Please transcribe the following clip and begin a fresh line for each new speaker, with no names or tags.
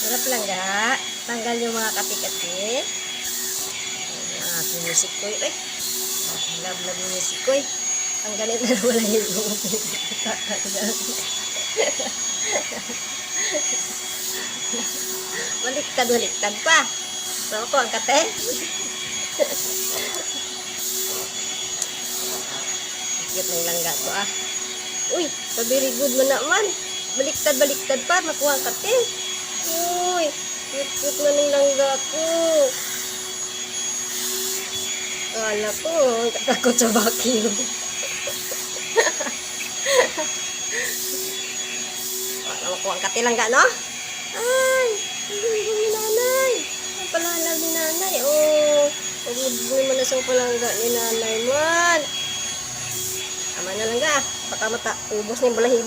Sarap lang ga. Tanggal yung mga kati-kati. Ang aking musikoy. Ay, love yung musikoy. Tanggalin na wala yung baliktad pa. So ako ang kate. Cute ng langga ko ah. Uy, very good mo naman. Baliktad pa. Nakuha ang kate. Uy, cute na ng langga ko. Kala ko, takot sa vacuum. Nakuha ang kate langga, no? Ay, ni nanay. Ang palalag ni nanay. Oh, pagbubuhay mo na sa palangga ni nanay man. Tama na lang ga. Baka ubos na yung balahibo.